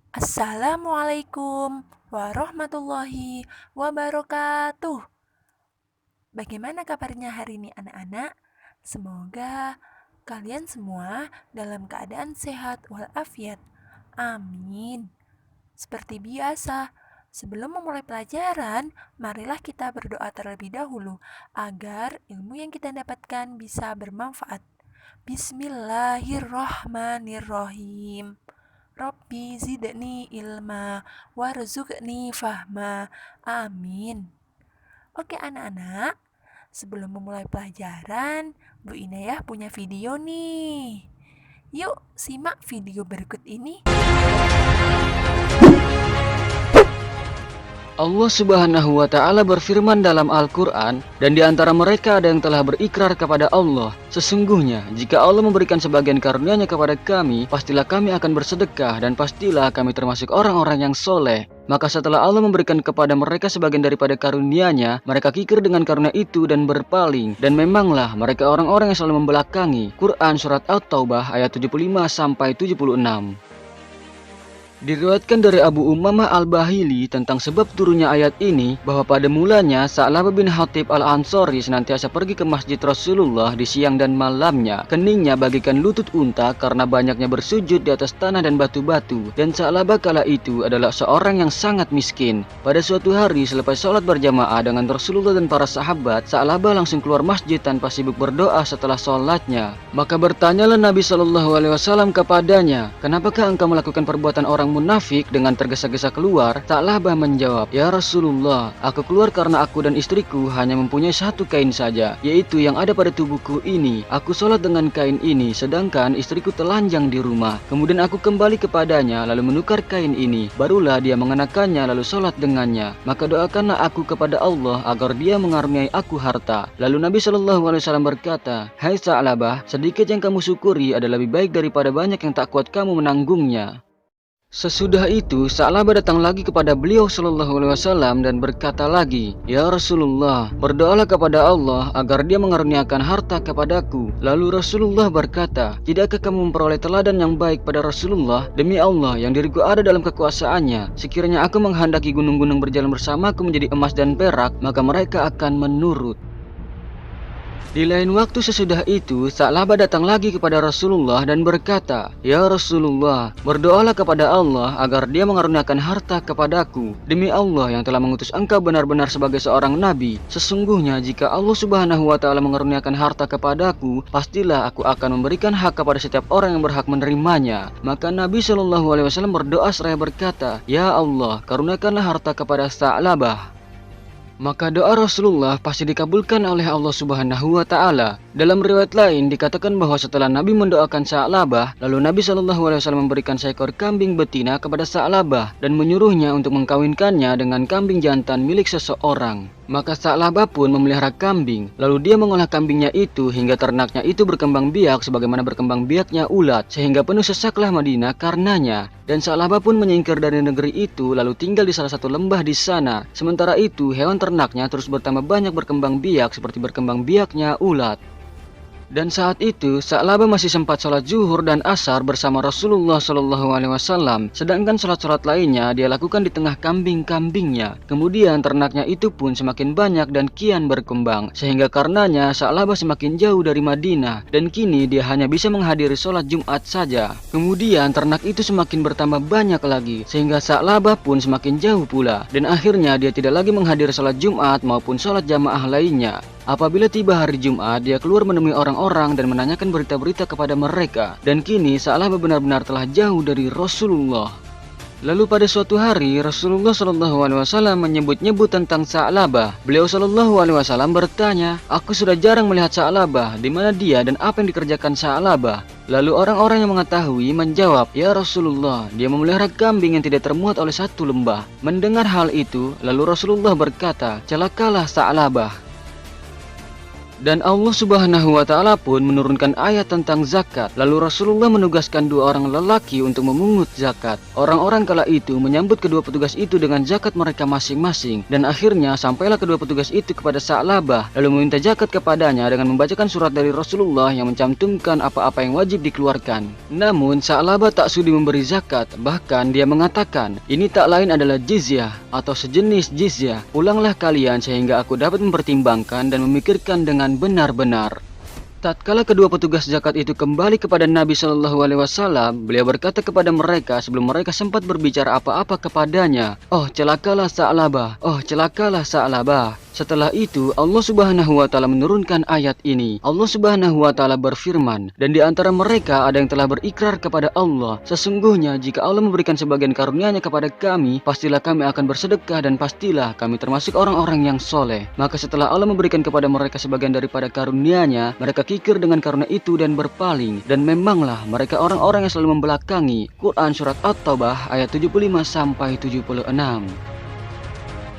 Assalamualaikum warahmatullahi wabarakatuh. Bagaimana kabarnya hari ini anak-anak? Semoga kalian semua dalam keadaan sehat walafiat. Amin. Seperti biasa, sebelum memulai pelajaran, marilah kita berdoa terlebih dahulu agar ilmu yang kita dapatkan bisa bermanfaat. Bismillahirrahmanirrahim. Rabbi zidni ilma warzuqni fahma. Amin. Oke anak-anak, sebelum memulai pelajaran, Bu Inayah punya video nih. Yuk simak video berikut ini. Allah Subhanahu wa Ta'ala berfirman dalam Al-Quran, dan di antara mereka ada yang telah berikrar kepada Allah, sesungguhnya jika Allah memberikan sebagian karunia-Nya kepada kami, pastilah kami akan bersedekah dan pastilah kami termasuk orang-orang yang soleh. Maka setelah Allah memberikan kepada mereka sebagian daripada karunia-Nya, mereka kikir dengan karunia itu dan berpaling, dan memanglah mereka orang-orang yang selalu membelakangi. Quran Surat At-Taubah ayat 75-76. Diriwayatkan dari Abu Umamah Al-Bahili tentang sebab turunnya ayat ini bahwa pada mulanya Sa'labah bin Hatib Al-Ansori senantiasa pergi ke masjid Rasulullah di siang dan malamnya. Keningnya bagikan lutut unta karena banyaknya bersujud di atas tanah dan batu-batu, dan Sa'labah kala itu adalah seorang yang sangat miskin. Pada suatu hari selepas sholat berjamaah dengan Rasulullah dan para sahabat, Sa'labah langsung keluar masjid tanpa sibuk berdoa setelah sholatnya. Maka bertanyalah Nabi SAW kepadanya, "Kenapakah engkau melakukan perbuatan orang munafik?" Dengan tergesa-gesa keluar, Sa'labah menjawab, "Ya Rasulullah, aku keluar karena aku dan istriku hanya mempunyai satu kain saja, yaitu yang ada pada tubuhku ini. Aku sholat dengan kain ini, sedangkan istriku telanjang di rumah. Kemudian aku kembali kepadanya, lalu menukar kain ini. Barulah dia mengenakannya, lalu sholat dengannya. Maka doakanlah aku kepada Allah agar dia mengaruniai aku harta." Lalu Nabi SAW berkata, "Hai Sa'labah, sedikit yang kamu syukuri adalah lebih baik daripada banyak yang tak kuat kamu menanggungnya." Sesudah itu, Sa'labah datang lagi kepada beliau SAW dan berkata lagi, "Ya Rasulullah, berdoalah kepada Allah agar dia mengaruniakan harta kepadaku." Lalu Rasulullah berkata, "Tidakkah kamu memperoleh teladan yang baik pada Rasulullah? Demi Allah yang diriku ada dalam kekuasaannya, sekiranya aku menghendaki gunung-gunung berjalan bersamaku menjadi emas dan perak, maka mereka akan menurut." Di lain waktu sesudah itu, Sa'labah datang lagi kepada Rasulullah dan berkata, "Ya Rasulullah, berdoalah kepada Allah agar dia mengaruniakan harta kepadaku. Demi Allah yang telah mengutus engkau benar-benar sebagai seorang nabi. Sesungguhnya jika Allah Subhanahu wa Ta'ala mengaruniakan harta kepadaku, pastilah aku akan memberikan hak kepada setiap orang yang berhak menerimanya." Maka Nabi SAW berdoa seraya berkata, "Ya Allah, karuniakanlah harta kepada Sa'labah." Maka doa Rasulullah pasti dikabulkan oleh Allah Subhanahu wa Ta'ala. Dalam riwayat lain dikatakan bahwa setelah Nabi mendoakan Sa'labah, lalu Nabi SAW memberikan seekor kambing betina kepada Sa'labah dan menyuruhnya untuk mengkawinkannya dengan kambing jantan milik seseorang. Maka Sa'labah pun memelihara kambing, lalu dia mengolah kambingnya itu hingga ternaknya itu berkembang biak sebagaimana berkembang biaknya ulat, sehingga penuh sesaklah Madinah karenanya. Dan Sa'labah pun menyingkir dari negeri itu lalu tinggal di salah satu lembah di sana. Sementara itu hewan ternaknya terus bertambah banyak berkembang biak seperti berkembang biaknya ulat. Dan saat itu Sa'labah masih sempat sholat zuhur dan asar bersama Rasulullah SAW. Sedangkan sholat-sholat lainnya dia lakukan di tengah kambing-kambingnya. Kemudian ternaknya itu pun semakin banyak dan kian berkembang, sehingga karenanya Sa'labah semakin jauh dari Madinah, dan kini dia hanya bisa menghadiri sholat Jumat saja. Kemudian ternak itu semakin bertambah banyak lagi, sehingga Sa'labah pun semakin jauh pula, dan akhirnya dia tidak lagi menghadiri sholat Jumat maupun sholat jamaah lainnya. Apabila tiba hari Jumat, dia keluar menemui orang-orang dan menanyakan berita-berita kepada mereka. Dan kini Sa'labah benar-benar telah jauh dari Rasulullah. Lalu pada suatu hari Rasulullah SAW menyebut-nyebut tentang Sa'labah. Beliau SAW bertanya, "Aku sudah jarang melihat Sa'labah, di mana dia dan apa yang dikerjakan Sa'labah?" Lalu orang-orang yang mengetahui menjawab, "Ya Rasulullah, dia memelihara kambing yang tidak termuat oleh satu lembah." Mendengar hal itu, lalu Rasulullah berkata, "Celakalah Sa'labah." Dan Allah Subhanahu wa Ta'ala pun menurunkan ayat tentang zakat. Lalu Rasulullah menugaskan 2 orang lelaki untuk memungut zakat. Orang-orang kala itu menyambut kedua petugas itu dengan zakat mereka masing-masing. Dan akhirnya sampailah kedua petugas itu kepada Sa'labah, lalu meminta zakat kepadanya dengan membacakan surat dari Rasulullah yang mencantumkan apa-apa yang wajib dikeluarkan. Namun Sa'labah tak sudi memberi zakat. Bahkan dia mengatakan, ini tak lain adalah jizyah atau sejenis jizyah. Pulanglah kalian sehingga aku dapat mempertimbangkan dan memikirkan dengan benar-benar. Tatkala kedua petugas zakat itu kembali kepada Nabi Shallallahu Alaihi Wasallam, beliau berkata kepada mereka sebelum mereka sempat berbicara apa-apa kepadanya, "Oh celakalah Sa'labah, oh celakalah Sa'labah." Setelah itu Allah Subhanahu wa Ta'ala menurunkan ayat ini. Allah Subhanahu wa Ta'ala berfirman, dan di antara mereka ada yang telah berikrar kepada Allah, sesungguhnya jika Allah memberikan sebagian karunia-Nya kepada kami, pastilah kami akan bersedekah dan pastilah kami termasuk orang-orang yang soleh. Maka setelah Allah memberikan kepada mereka sebagian daripada karunia-Nya, mereka kikir dengan karunia itu dan berpaling. Dan memanglah mereka orang-orang yang selalu membelakangi. Quran Surat At-Taubah ayat 75-76.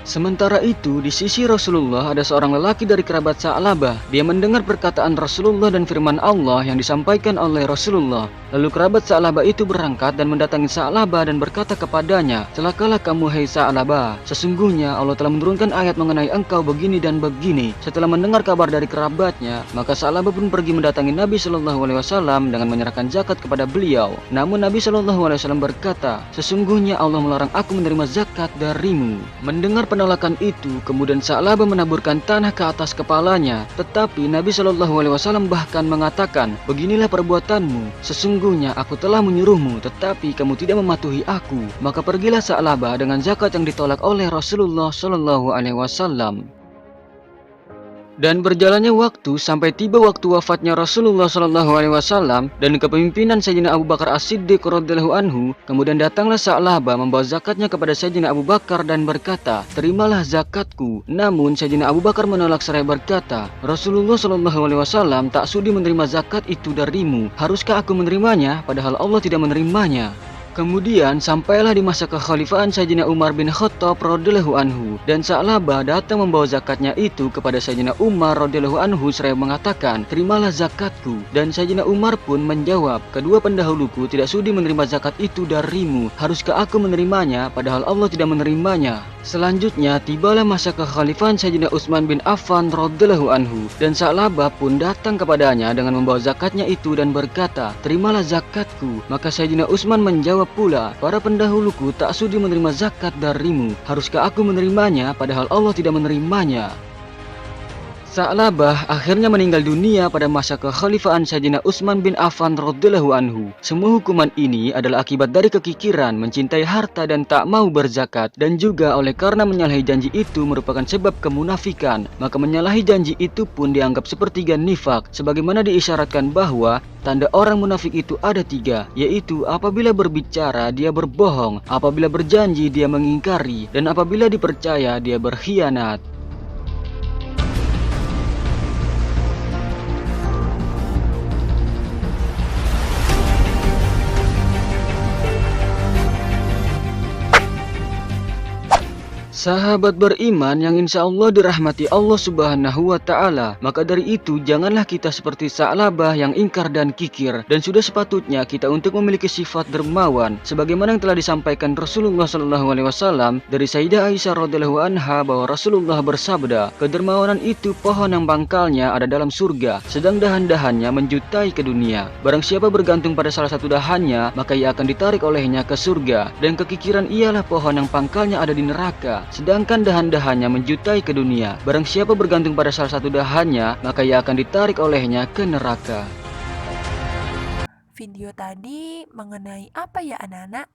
Sementara itu, di sisi Rasulullah ada seorang lelaki dari kerabat Sa'labah. Dia mendengar perkataan Rasulullah dan firman Allah yang disampaikan oleh Rasulullah. Lalu kerabat Sa'labah itu berangkat dan mendatangi Sa'labah dan berkata kepadanya, "Celakalah kamu, hai Sa'labah. Sesungguhnya Allah telah menurunkan ayat mengenai engkau begini dan begini." Setelah mendengar kabar dari kerabatnya, maka Sa'labah pun pergi mendatangi Nabi Shallallahu Alaihi Wasallam dengan menyerahkan zakat kepada beliau. Namun Nabi Shallallahu Alaihi Wasallam berkata, "Sesungguhnya Allah melarang aku menerima zakat darimu." Mendengar penolakan itu, kemudian Sa'labah menaburkan tanah ke atas kepalanya. Tetapi Nabi Shallallahu Alaihi Wasallam bahkan mengatakan, "Beginilah perbuatanmu. Sesungguhnya aku telah menyuruhmu, tetapi kamu tidak mematuhi aku." Maka pergilah Sa'labah dengan zakat yang ditolak oleh Rasulullah Shallallahu Alaihi Wasallam. Dan berjalannya waktu sampai tiba waktu wafatnya Rasulullah Shallallahu Alaihi Wasallam dan kepemimpinan Sayyidina Abu Bakar As-Siddiq radhiyallahu anhu. Kemudian datanglah Sa'labah membawa zakatnya kepada Sayyidina Abu Bakar dan berkata, "Terimalah zakatku." Namun Sayyidina Abu Bakar menolak seraya berkata, "Rasulullah Shallallahu Alaihi Wasallam tak sudi menerima zakat itu darimu. Haruskah aku menerimanya? Padahal Allah tidak menerimanya." Kemudian sampailah di masa kekhalifahan Sayyidina Umar bin Khattab radhiyallahu anhu, dan Sa'labah datang membawa zakatnya itu kepada Sayyidina Umar radhiyallahu anhu seraya mengatakan, "Terimalah zakatku." Dan Sayyidina Umar pun menjawab, "Kedua pendahuluku tidak sudi menerima zakat itu darimu. Haruskah aku menerimanya padahal Allah tidak menerimanya?" Selanjutnya tibalah masa kekhalifahan Sayyidina Utsman bin Affan radhiyallahu anhu, dan Sa'labah pun datang kepadanya dengan membawa zakatnya itu dan berkata, "Terimalah zakatku." Maka Sayyidina Utsman menjawab pula, "Para pendahuluku tak sudi menerima zakat darimu. Haruskah aku menerimanya padahal Allah tidak menerimanya?" Sa'labah akhirnya meninggal dunia pada masa kekhalifahan Sayyidina Utsman bin Affan radhiyallahu anhu. Semua hukuman ini adalah akibat dari kekikiran, mencintai harta dan tak mau berzakat, dan juga oleh karena menyalahi janji itu merupakan sebab kemunafikan. Maka menyalahi janji itu pun dianggap sepertiga nifak, sebagaimana diisyaratkan bahwa tanda orang munafik itu ada 3, yaitu apabila berbicara dia berbohong, apabila berjanji dia mengingkari, dan apabila dipercaya dia berkhianat. Sahabat beriman yang insya Allah dirahmati Allah Subhanahu wa Ta'ala, maka dari itu janganlah kita seperti Sa'labah yang ingkar dan kikir, dan sudah sepatutnya kita untuk memiliki sifat dermawan, sebagaimana yang telah disampaikan Rasulullah Shallallahu Alaihi Wasallam dari Sayyidah Aisyah radhiyallahu anha bahwa Rasulullah bersabda, "Kedermawanan itu pohon yang pangkalnya ada dalam surga, sedang dahan-dahannya menjutai ke dunia. Barang siapa bergantung pada salah satu dahannya, maka ia akan ditarik olehnya ke surga. Dan kekikiran ialah pohon yang pangkalnya ada di neraka, sedangkan dahan-dahannya menjutai ke dunia. Barang siapa bergantung pada salah satu dahannya, maka ia akan ditarik olehnya ke neraka." Video tadi mengenai apa ya anak-anak?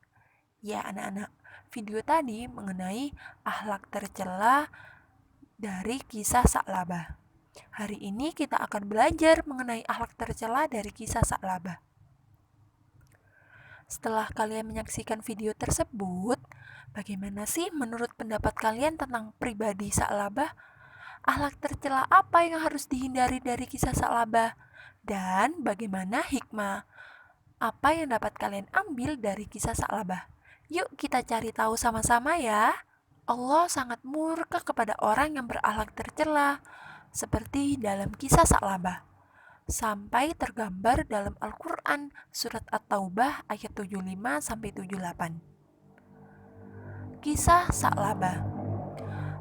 Ya anak-anak, video tadi mengenai akhlak tercela dari kisah Sa'labah. Hari ini kita akan belajar mengenai akhlak tercela dari kisah Sa'labah. Setelah kalian menyaksikan video tersebut, bagaimana sih menurut pendapat kalian tentang pribadi Sa'labah? Akhlak tercela apa yang harus dihindari dari kisah Sa'labah? Dan bagaimana hikmah apa yang dapat kalian ambil dari kisah Sa'labah? Yuk kita cari tahu sama-sama ya. Allah sangat murka kepada orang yang berakhlak tercela. seperti dalam kisah Sa'labah, sampai tergambar dalam Al-Quran surat At-Taubah ayat 75-78. Kisah Sa'labah.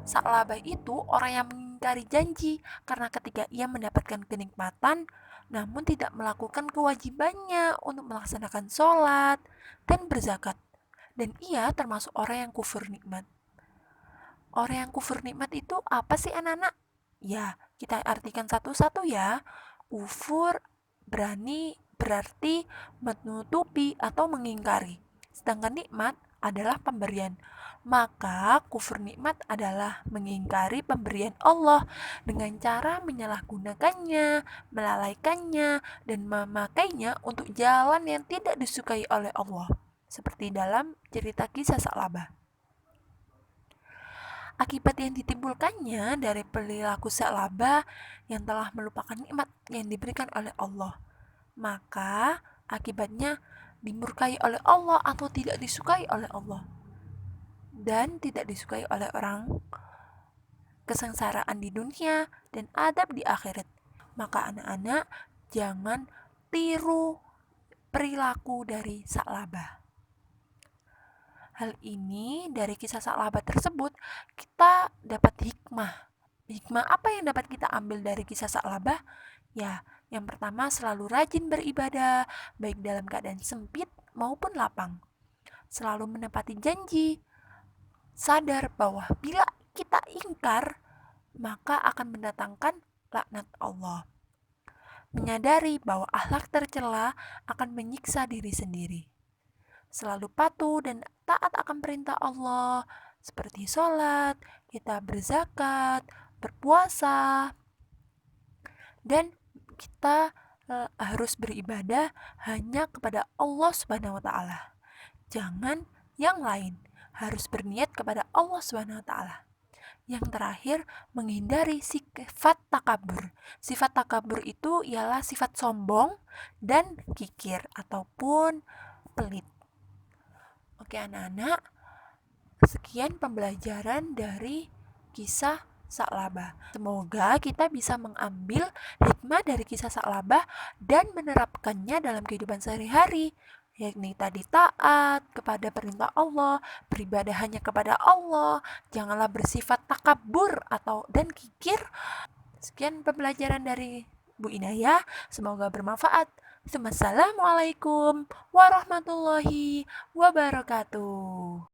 Sa'labah itu orang yang mengingkari janji karena ketika ia mendapatkan kenikmatan namun tidak melakukan kewajibannya untuk melaksanakan sholat dan berzakat, dan ia termasuk orang yang kufur nikmat. Orang yang kufur nikmat itu apa sih anak-anak? Ya, kita artikan satu-satu ya. Kufur berarti menutupi atau mengingkari. Sedangkan nikmat adalah pemberian. Maka kufur nikmat adalah mengingkari pemberian Allah dengan cara menyalahgunakannya, melalaikannya, dan memakainya untuk jalan yang tidak disukai oleh Allah. Seperti dalam cerita kisah Sa'labah. Akibat yang ditimbulkannya dari perilaku Sa'labah yang telah melupakan nikmat yang diberikan oleh Allah, maka akibatnya dimurkai oleh Allah atau tidak disukai oleh Allah dan tidak disukai oleh orang, kesengsaraan di dunia dan adab di akhirat. Maka anak-anak jangan tiru perilaku dari Sa'labah. Hal ini dari kisah Sa'labah tersebut kita dapat hikmah. Hikmah apa yang dapat kita ambil dari kisah Sa'labah? Ya, yang pertama selalu rajin beribadah, baik dalam keadaan sempit maupun lapang. Selalu menepati janji. Sadar bahwa bila kita ingkar, maka akan mendatangkan laknat Allah. Menyadari bahwa akhlak tercela akan menyiksa diri sendiri. Selalu patuh dan taat akan perintah Allah, seperti sholat, kita berzakat, berpuasa, dan kita harus beribadah hanya kepada Allah Subhanahu wa Ta'ala. Jangan yang lain, harus berniat kepada Allah Subhanahu wa Ta'ala. Yang terakhir, menghindari sifat takabur. Sifat takabur itu ialah sifat sombong dan kikir ataupun pelit. Oke anak-anak, sekian pembelajaran dari kisah Sa'labah. Semoga kita bisa mengambil hikmah dari kisah Sa'labah dan menerapkannya dalam kehidupan sehari-hari, yakni tadi taat kepada perintah Allah, beribadah hanya kepada Allah, janganlah bersifat takabur dan kikir. Sekian pembelajaran dari Bu Inayah, semoga bermanfaat. Assalamualaikum warahmatullahi wabarakatuh.